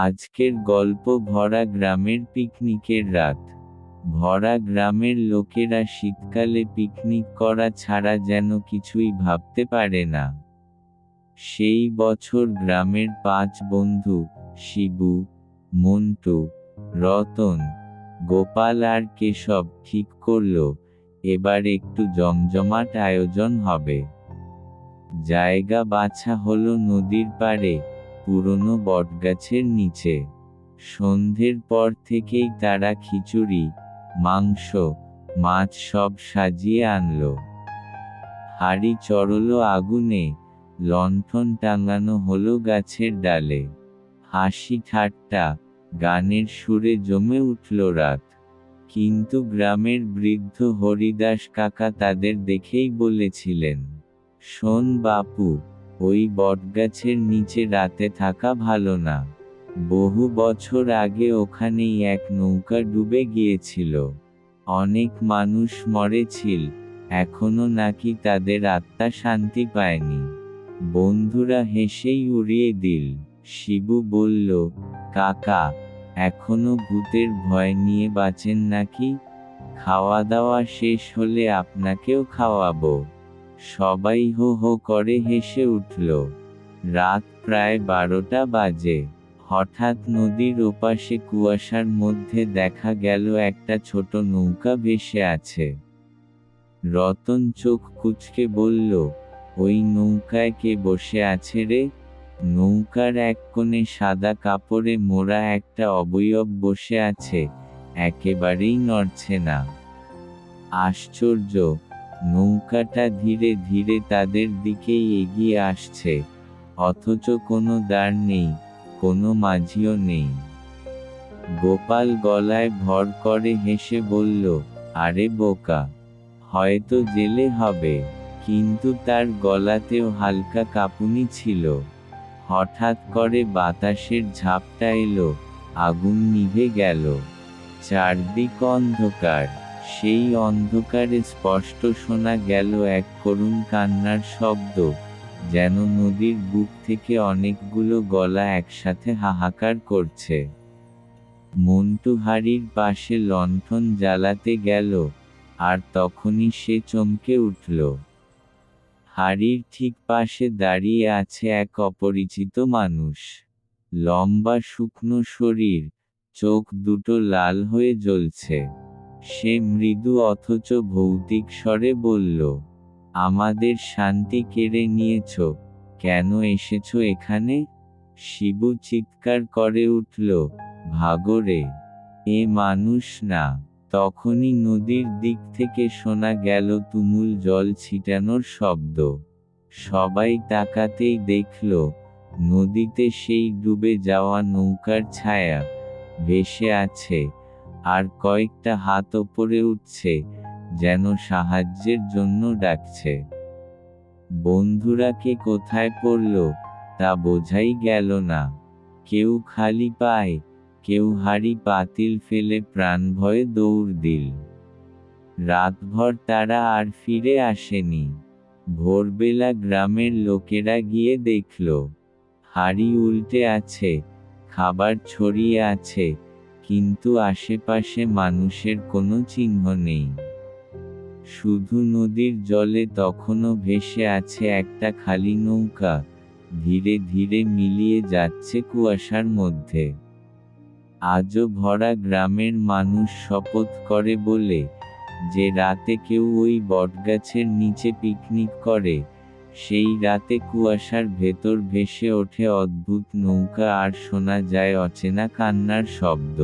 আজকের গল্প ভরা গ্রামের পিকনিকের রাত। ভরা গ্রামের লোকেরা শীতকালে পিকনিক করা ছাড়া যেন কিছুই ভাবতে পারে না। সেই বছর গ্রামের 5 বন্ধু, শিবু, মন্টু, রতন, গোপাল আর কেশব ঠিক করল, এবার একটু জমজমাট আয়োজন হবে। জায়গা বাছা হলো নদীর পাড়ে, পুরনো বটগাছের নিচে। সন্ধ্যের পর থেকেই তারা খিচুড়ি, মাংস, মাছ সব সাজিয়ে আনলো। হাঁড়ি চড়লো আগুনে, লণ্ঠন টাঙানো হলো গাছের ডালে। হাসি ঠাট্টা, গানের সুরে জমে উঠল রাত। কিন্তু গ্রামের বৃদ্ধ হরিদাস কাকা তাদের দেখেই বলেছিলেন, শোন বাপু, ওই বটগাছের নিচে রাতে থাকা ভালো না। বহু বছর আগে ওখানেই এক নৌকা ডুবে গিয়েছিল। অনেক মানুষ মরেছিল, এখনো নাকি তাদের আত্মা শান্তি পায়নি। বন্ধুরা হেসেই উড়িয়ে দিল। শিবু বলল, কাকা, এখনো ভূতের ভয় নিয়ে বাঁচেন নাকি? খাওয়া দাওয়া শেষ হলে আপনাকেও খাওয়াবো। সবাই হো হো করে হেসে উঠল। রাত প্রায় 12টা বাজে। হঠাৎ নদীর ওপাশে কুয়াশার মধ্যে দেখা গেল একটা ছোট নৌকা ভেসে আছে। রতন চোখ কুঁচকে বলল, ওই নৌকায় কে বসে আছে রে? নৌকার এক কোণে সাদা কাপড়ে মোড়া একটা অবয়ব বসে আছে, একেবারেই নড়ছে না। আশ্চর্য, নৌকাটা ধীরে ধীরে তাদের দিকেই এগিয়ে আসছে, অথচ কোনো দাঁড় নেই, কোনো মাঝিও নেই। গোপাল গলায় ভর করে হেসে বলল, আরে বোকা, হয়তো জেলে হবে। কিন্তু তার গলাতেও হালকা কাঁপুনি ছিল। হঠাৎ করে বাতাসের ঝাপটা এলো, আগুন নিভে গেল। চারদিক অন্ধকার। সেই অন্ধকারে স্পষ্ট শোনা গেল এক করুণ কান্নার শব্দ, যেন নদীর বুক থেকে অনেকগুলো গলা একসাথে হাহাকার করছে। মন্টু হাঁড়ির পাশে লণ্ঠন জ্বালাতে গেল, আর তখনই সে চমকে উঠল। হাঁড়ির ঠিক পাশে দাঁড়িয়ে আছে এক অপরিচিত মানুষ। লম্বা শুকনো শরীর, চোখ দুটো লাল হয়ে জ্বলছে। সে মৃদু অথচ ভৌতিক স্বরে বলল, আমাদের শান্তি কেড়ে নিয়েছ, কেন এসেছো এখানে? শিবু চিৎকার করে উঠল, ভাগো রে, এ মানুষ না। তখনই নদীর দিক থেকে শোনা গেল তুমুল জল ছিটানোর শব্দ। সবাই তাকাতেই দেখল, নদীতে সেই ডুবে যাওয়া নৌকার ছায়া ভেসে আছে, আর কয়েকটা হাত ওপরে উঠছে, যেন সাহায্যের জন্য ডাকছে। বন্ধুরা কে কোথায় পড়ল তা বোঝাই গেল না। কেউ খালি পায়, কেউ হাঁড়ি পাতিল ফেলে প্রাণ ভয়ে দৌড় দিল। রাতভর তারা আর ফিরে আসেনি। ভোরবেলা গ্রামের লোকেরা গিয়ে দেখল, হাঁড়ি উল্টে আছে, খাবার ছড়িয়ে আছে, কিন্তু আশেপাশে মানুষের কোনো চিহ্ন নেই। শুধু নদীর জলে তখনও ভেসে আছে একটা খালি নৌকা, ধীরে ধীরে মিলিয়ে যাচ্ছে কুয়াশার মধ্যে। আজও ভরা গ্রামের মানুষ শপথ করে বলে, যে রাতে কেউ ওই বটগাছের নিচে পিকনিক করে, সেই রাতে কুয়াশার ভেতর ভেসে ওঠে অদ্ভুত নৌকা আর শোনা যায় অচেনা কান্নার শব্দ।